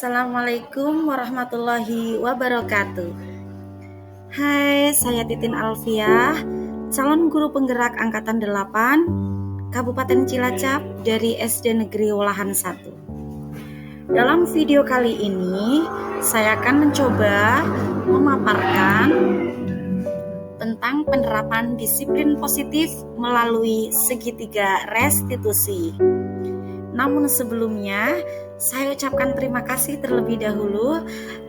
Assalamualaikum warahmatullahi wabarakatuh. Hai, saya Titin Alfiah, calon guru penggerak Angkatan 8, Kabupaten Cilacap dari SD Negeri Wolahan 1. Dalam video kali ini, saya akan mencoba memaparkan tentang penerapan disiplin positif melalui segitiga restitusi. Namun sebelumnya, saya ucapkan terima kasih terlebih dahulu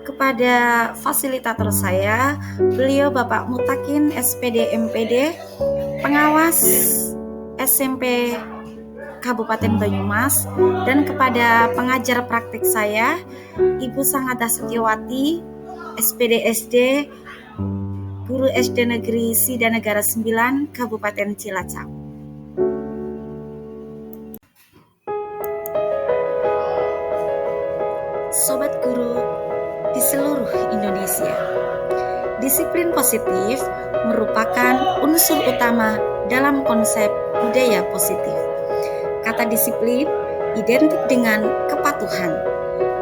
kepada fasilitator saya, beliau Bapak Mutakin SPD MPD, pengawas SMP Kabupaten Banyumas, dan kepada pengajar praktik saya, Ibu Sangada Setiawati, SPD SD, Guru SD Negeri Sidanegara 9, Kabupaten Cilacap. Sobat guru di seluruh Indonesia, disiplin positif merupakan unsur utama dalam konsep budaya positif. Kata disiplin identik dengan kepatuhan.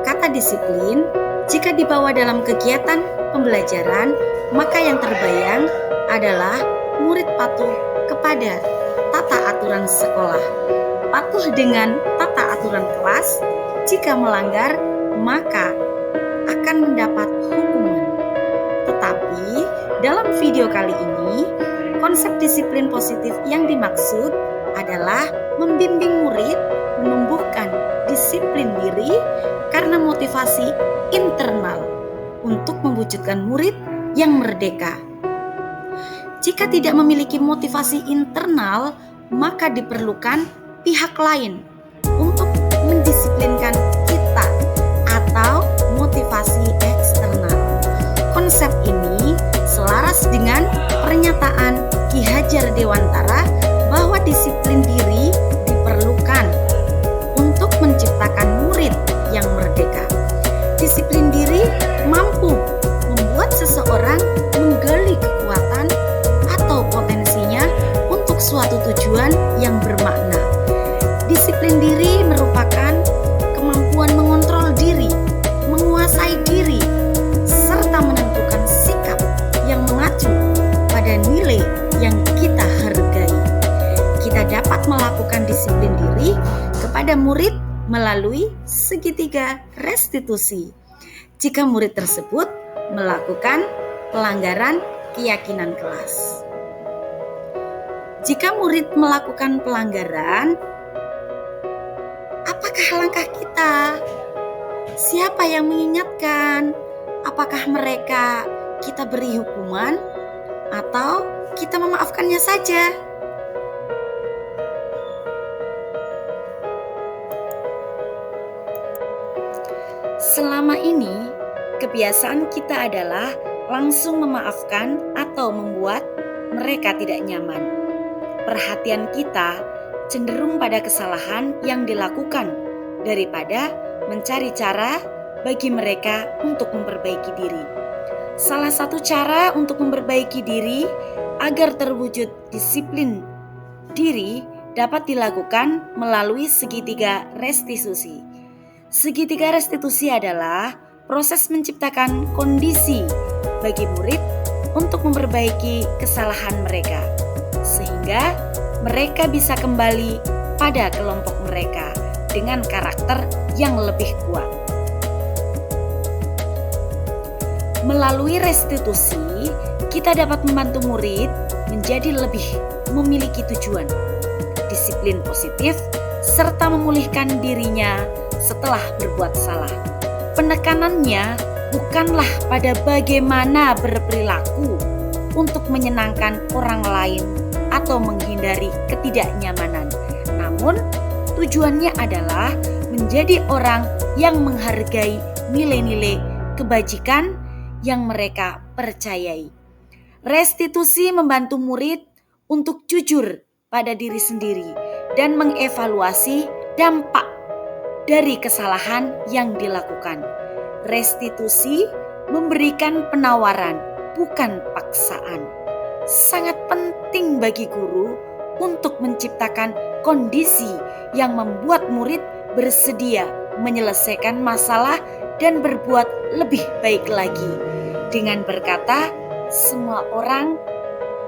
Kata disiplin jika dibawa dalam kegiatan pembelajaran, maka yang terbayang adalah murid patuh kepada tata aturan sekolah, patuh dengan tata aturan kelas. Jika melanggar, maka akan mendapat hukuman. Tetapi dalam video kali ini, konsep disiplin positif yang dimaksud adalah membimbing murid menumbuhkan disiplin diri karena motivasi internal untuk mewujudkan murid yang merdeka. Jika tidak memiliki motivasi internal, maka diperlukan pihak lain untuk mendisiplinkan kita atau motivasi eksternal. Konsep ini selaras dengan pernyataan Ki Hajar Dewantara bahwa disiplin diri diperlukan untuk menciptakan murid yang merdeka. Disiplin diri mampu membuat seseorang menggali kekuatan atau potensinya untuk suatu tujuan yang bermakna. Disiplin diri merupakan kemampuan mengontrol diri, menguasai diri, serta menentukan sikap yang mengacu pada nilai yang kita hargai. Kita dapat melakukan disiplin diri kepada murid melalui segitiga restitusi. Jika murid tersebut melakukan pelanggaran keyakinan kelas. Jika murid melakukan pelanggaran, apakah langkah kita? Siapa yang mengingatkan? Apakah mereka kita beri hukuman atau kita memaafkannya saja? Selama ini, kebiasaan kita adalah langsung memaafkan atau membuat mereka tidak nyaman. Perhatian kita cenderung pada kesalahan yang dilakukan daripada mencari cara bagi mereka untuk memperbaiki diri. Salah satu cara untuk memperbaiki diri agar terwujud disiplin diri dapat dilakukan melalui segitiga restitusi. Segitiga restitusi adalah proses menciptakan kondisi bagi murid untuk memperbaiki kesalahan mereka, sehingga mereka bisa kembali pada kelompok mereka dengan karakter yang lebih kuat. Melalui restitusi, kita dapat membantu murid menjadi lebih memiliki tujuan, disiplin positif, serta memulihkan dirinya setelah berbuat salah. Penekanannya bukanlah pada bagaimana berperilaku untuk menyenangkan orang lain atau menghindari ketidaknyamanan. Namun, tujuannya adalah menjadi orang yang menghargai nilai-nilai kebajikan yang mereka percayai. Restitusi membantu murid untuk jujur pada diri sendiri dan mengevaluasi dampak dari kesalahan yang dilakukan. Restitusi memberikan penawaran, bukan paksaan. Sangat penting bagi guru untuk menciptakan kondisi yang membuat murid bersedia menyelesaikan masalah dan berbuat lebih baik lagi dengan berkata, semua orang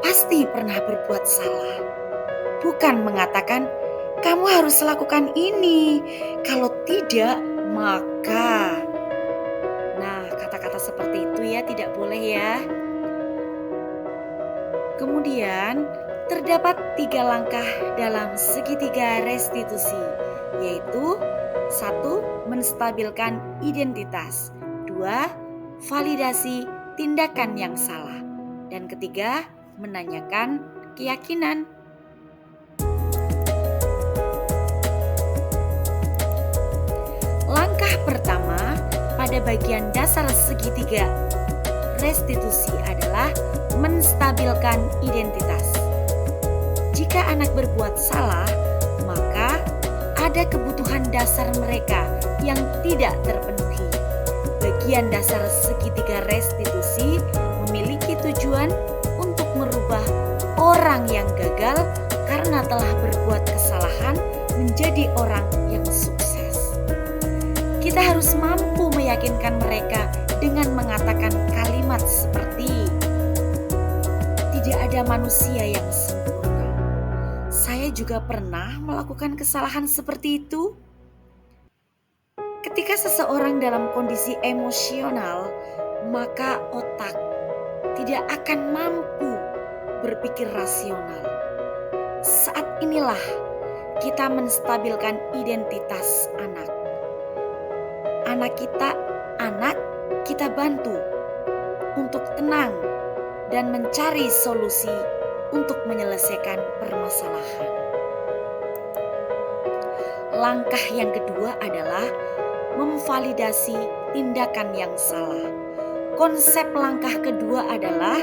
pasti pernah berbuat salah. Bukan mengatakan, kamu harus lakukan ini, kalau tidak maka. Nah, kata-kata seperti itu ya tidak boleh ya. Kemudian, terdapat 3 langkah dalam segitiga restitusi, yaitu 1. Menstabilkan identitas, 2. Validasi tindakan yang salah, dan ketiga, menanyakan keyakinan. Langkah pertama pada bagian dasar segitiga restitusi adalah menstabilkan identitas. Jika anak berbuat salah, maka ada kebutuhan dasar mereka yang tidak terpenuhi. Bagian dasar segitiga restitusi memiliki tujuan untuk merubah orang yang gagal karena telah berbuat kesalahan menjadi orang yang sukses. Kita harus mampu meyakinkan mereka dengan mengatakan kalimat seperti, tidak ada manusia yang sempurna. Saya juga pernah melakukan kesalahan seperti itu. Ketika seseorang dalam kondisi emosional, maka otak tidak akan mampu berpikir rasional. Saat inilah kita menstabilkan identitas anak. Anak kita bantu untuk tenang dan mencari solusi untuk menyelesaikan permasalahan. Langkah yang kedua adalah memvalidasi tindakan yang salah. Konsep langkah kedua adalah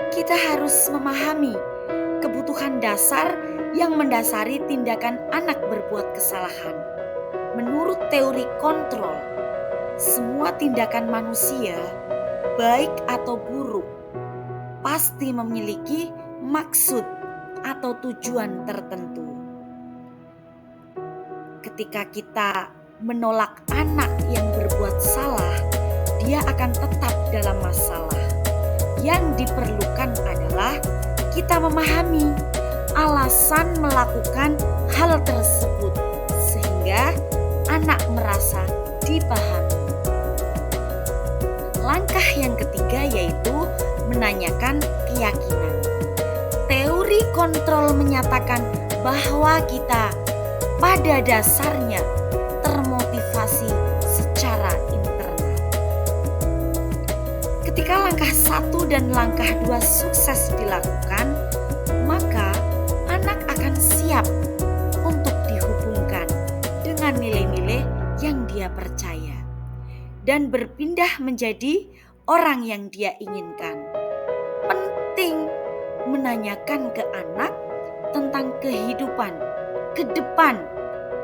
kita harus memahami kebutuhan dasar yang mendasari tindakan anak berbuat kesalahan. Menurut teori kontrol, semua tindakan manusia, baik atau buruk, pasti memiliki maksud atau tujuan tertentu. Ketika kita menolak anak yang berbuat salah, dia akan tetap dalam masalah. Yang diperlukan adalah kita memahami alasan melakukan hal tersebut sehingga anak merasa dipahami. Langkah yang ketiga yaitu menanyakan keyakinan. Teori kontrol menyatakan bahwa kita pada dasarnya termotivasi secara internal. Ketika langkah 1 dan langkah 2 sukses dilakukan, maka anak akan siap untuk dihubungkan dengan nilai-nilai yang dia percaya dan berpindah menjadi orang yang dia inginkan. Penting menanyakan ke anak tentang kehidupan ke depan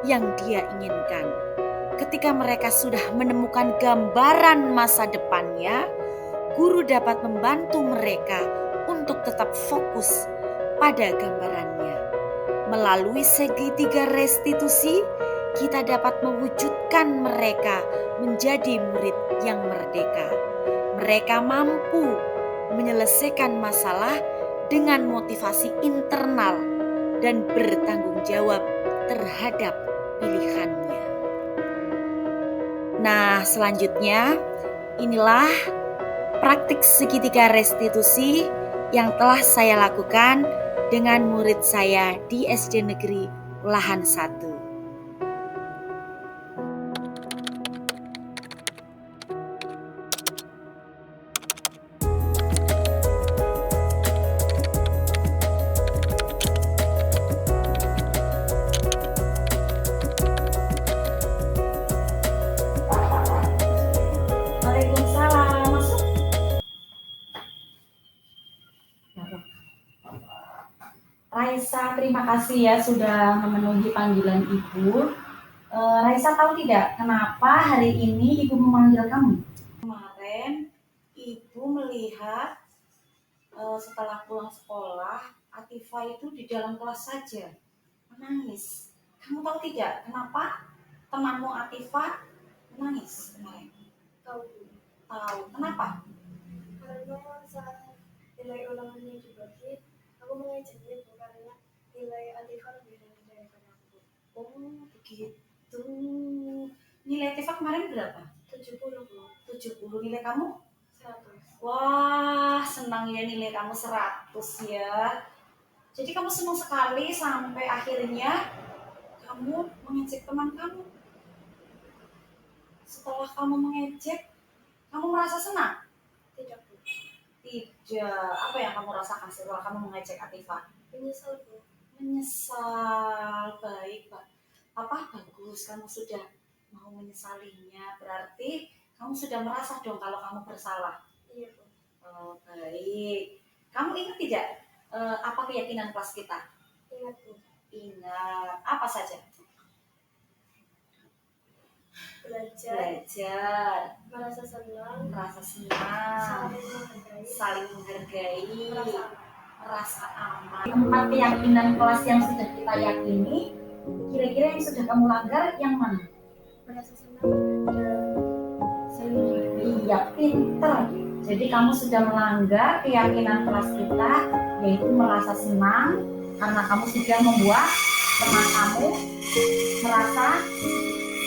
yang dia inginkan. Ketika mereka sudah menemukan gambaran masa depannya, guru dapat membantu mereka untuk tetap fokus pada gambarannya. Melalui segitiga restitusi, kita dapat mewujudkan mereka menjadi murid yang merdeka. Mereka mampu menyelesaikan masalah dengan motivasi internal dan bertanggung jawab terhadap pilihannya. Nah, selanjutnya inilah praktik segitiga restitusi yang telah saya lakukan dengan murid saya di SD Negeri Ulahan 1. Waalaikumsalam, masuk. Raisa, terima kasih ya sudah memenuhi panggilan Ibu. Raisa tahu tidak kenapa hari ini Ibu memanggil kamu? Kemarin Ibu melihat setelah pulang sekolah, Atifa itu di dalam kelas saja menangis. Kamu tahu tidak kenapa temanmu Atifa menangis kemarin? Tahu. Tahu. Kenapa? Karena saat nilai ulangannya dibagi, aku mengajarnya Bu karena nilai Atifah lebih rendah daripada aku. Oh, begitu. Nilai TEFA kemarin berapa? 70 Bu. 70. Nilai kamu? 100. Wah, senang ya nilai kamu 100 ya. Jadi kamu senang sekali sampai akhirnya kamu mengejek teman kamu. Setelah kamu mengejek, kamu merasa senang? Tidak Bu. Tidak. Apa yang kamu rasakan setelah kamu mengejek Atifah? Menyesal Bu. Menyesal. Baik, Pak. Apa bagus kamu sudah mau menyesalinya. Berarti kamu sudah merasa dong kalau kamu bersalah. Iya Bu. Oh, baik. Kamu ingat tidak apa keyakinan kelas kita? Ingat Bu. Ingat. Apa saja? Belajar. Merasa senang. Merasa senang. Saling Saling menghargai. menghargai. Merasa aman. 4 keyakinan kelas yang sudah kita yakini, kira-kira yang sudah kamu langgar yang mana? Merasa senang dan saling menghargai. Iya, pinter. Jadi kamu sudah melanggar keyakinan kelas kita, yaitu merasa senang karena kamu sudah membuat teman kamu merasa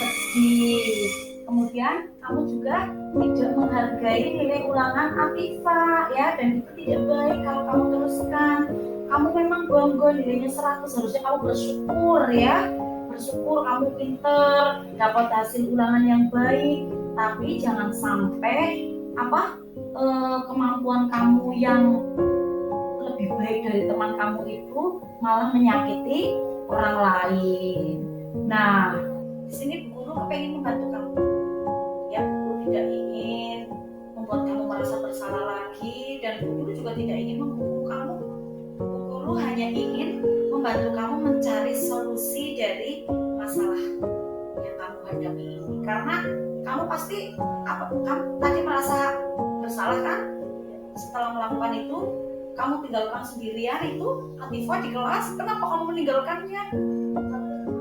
sedih. Kemudian kamu juga tidak menghargai nilai ulangan Atifah ya, dan itu tidak baik kalau kamu teruskan. Kamu memang bangga nilainya 100, harusnya kamu bersyukur ya. Bersyukur kamu pinter, dapat hasil ulangan yang baik, tapi jangan sampai kemampuan kamu yang lebih baik dari teman kamu itu malah menyakiti orang lain. Nah, di sini Bu Guru pengen membantu kamu. Ya, Bu Guru tidak ingin membuat kamu merasa bersalah lagi, dan Bu Guru juga tidak ingin menghukum kamu. Bu Guru hanya ingin membantu kamu mencari solusi dari masalah yang kamu hadapi ini. Karena kamu pasti kamu tadi merasa bersalah kan? Setelah melakukan itu, kamu tinggalkan sendirian itu Atifah di kelas. Kenapa kamu meninggalkannya?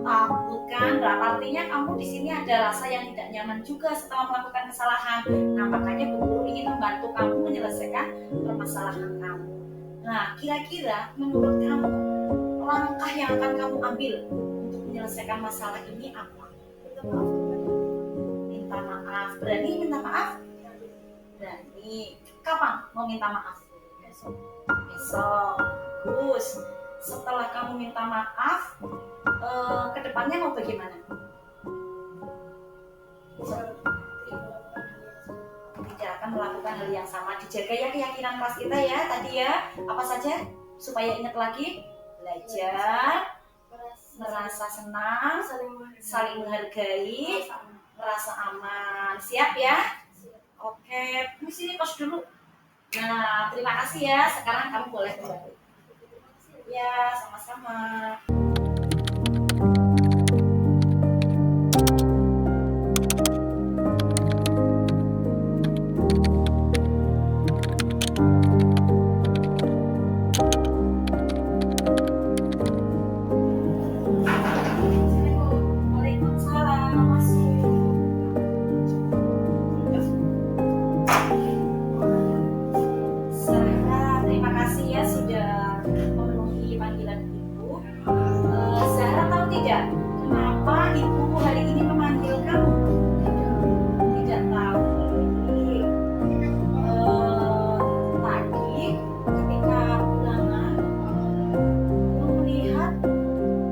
Takut kan? Artinya kamu di sini ada rasa yang tidak nyaman juga setelah melakukan kesalahan. Nah, makanya Bu Guru ingin membantu kamu menyelesaikan permasalahan kamu. Nah, kira-kira menurut kamu langkah yang akan kamu ambil untuk menyelesaikan masalah ini apa? Minta maaf. Berani minta maaf? Berani. Kapan mau minta maaf? Besok. Bagus. Setelah kamu minta maaf, kedepannya mau bagaimana? Tidak akan melakukan hal yang sama. Dijaga ya keyakinan kelas kita ya tadi ya. Apa saja? Supaya ingat lagi. Belajar, merasa senang, saling menghargai, merasa aman. Siap ya? Oke, di sini tos dulu. Nah, terima kasih ya. Sekarang kamu boleh kembali. Ya, sama-sama. Kenapa ibu hari ini memanggil kamu? Tidak tahu. Tadi ketika ulangan, ibu melihat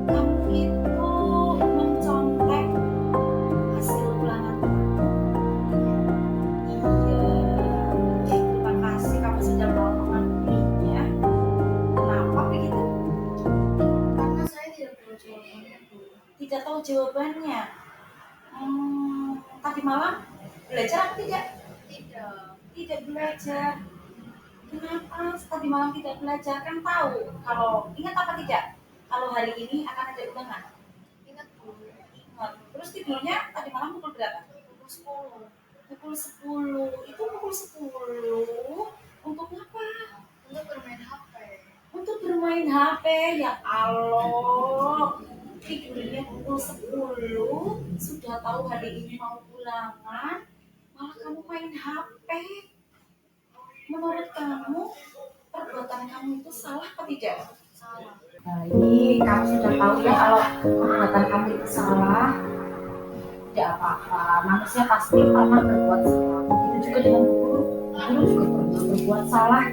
kamu itu mencontek hasil ulangan. Iya, terima kasih kamu sudah mau mengambilnya. Kenapa begitu? Karena saya tidak tahu jawabannya Bu. Tidak tahu jawabannya. Tadi malam belajar atau tidak? Tidak belajar. Kenapa tadi malam tidak belajar? Kan tahu kalau ingat apa tidak? Kalau hari ini akan ada ulangan. Ingat Bu. Ingat. Terus tidurnya tadi malam pukul berapa? Pukul 10. Pukul 10. Itu pukul 10 untuk apa? Untuk bermain HP. Untuk bermain HP. Ya Allah. Tidurnya pukul 10, sudah tahu hari ini mau ulangan, malah kamu main HP. Menurut kamu, perbuatan kamu itu salah atau tidak? Salah. Baik, kamu sudah tahu ya kalau perbuatan kamu itu salah. Tidak apa-apa, manusia pasti pernah berbuat salah. Itu juga dengan guru. Guru juga pernah berbuat salah.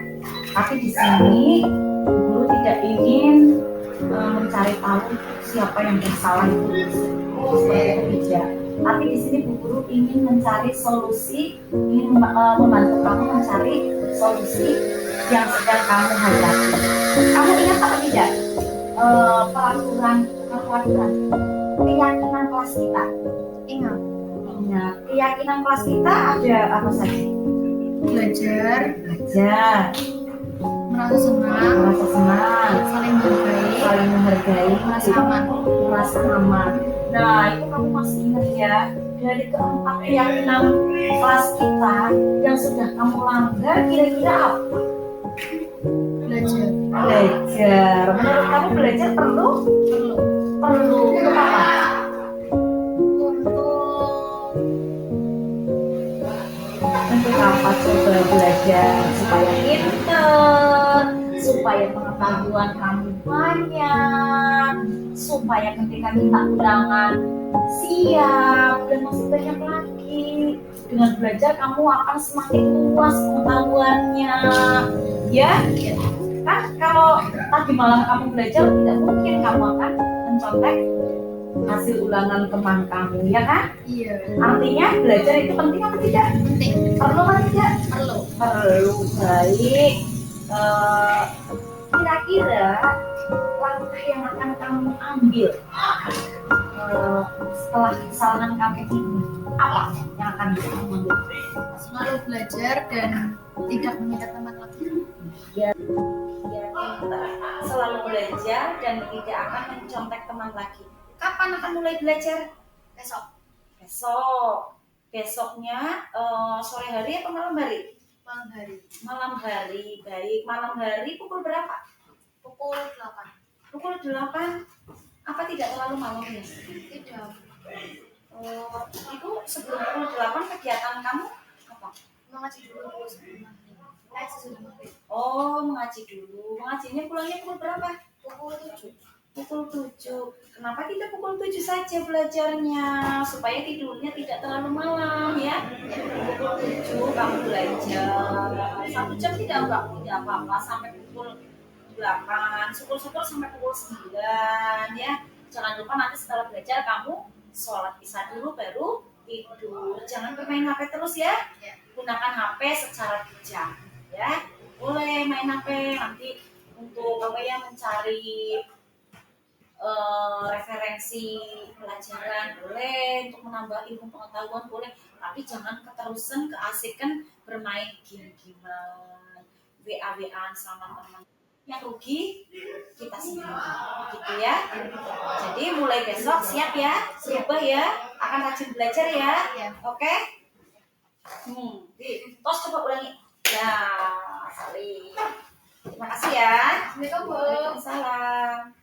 Tapi di sini guru tidak ingin mencari tahu siapa yang bersalah itu seperti itu tidak. Tapi di sini Bu Guru ingin mencari solusi, ingin membantu kamu mencari solusi yang sedang kamu hadapi. Kamu ingat apa tidak? Peraturan keyakinan kelas kita. Ingat. Ingat, keyakinan kelas kita ada apa saja? Belajar, merasa senang, saling menghargai, merasa aman. Nah, itu kamu masih ingat ya? Dari keempat keyakinan kelas kita yang sudah kamu langgar, kira-kira apa? Belajar. Menurut kamu belajar perlu? Perlu. Untuk apa? Untuk apa coba belajar? Supaya pinter, supaya pengetahuan kamu banyak, supaya ketika kita ulangan siap dan masih banyak lagi. Dengan belajar kamu akan semakin luas pengetahuannya. Ya? Kan kalau tadi malam kamu belajar, tidak mungkin kamu akan mencontek hasil ulangan teman kamu, ya kan? Iya. Artinya belajar itu penting atau tidak? Penting. Perlu atau tidak? Perlu. Baik. Kira-kira langkah yang akan kamu ambil setelah kesalahan kamu ini apa yang akan kamu ambil? Selalu belajar dan tidak mengingat teman lagi. Ya, selalu belajar dan tidak akan mencontek teman lagi. Kapan akan mulai belajar? Besoknya sore hari atau malam hari? Malam hari. Baik, malam hari pukul berapa? Pukul 8. Pukul 8. Apa tidak terlalu malam ya? Tidak. Itu sebelum pukul 8 kegiatan kamu apa? Mengaji dulu sebelum maghrib. Sesudah maghrib. Oh, mengaji dulu. Mengajinya pulangnya pukul berapa? Pukul 7. Pukul 7. Kenapa tidak pukul 7 saja belajarnya? Supaya tidurnya tidak terlalu malam ya. Pukul 7 kamu belajar. 1 jam tidak apa-apa sampai pukul 8. Syukur-syukur sampai pukul 9 ya. Jangan lupa nanti setelah belajar kamu sholat isya dulu baru tidur. Jangan bermain HP terus ya. Gunakan HP secara bijak ya. Boleh main HP nanti untuk mencari referensi pelajaran boleh, untuk menambah ilmu pengetahuan boleh, tapi jangan keterusan keasikan bermain game-gamean, WA-WAan sama teman. Yang rugi kita sendiri gitu ya. Jadi mulai besok siap ya, berubah ya, akan rajin belajar ya. Oke? Tos coba ulangi ya. Saling. Terima kasih ya. Assalamualaikum. Waalaikumsalam.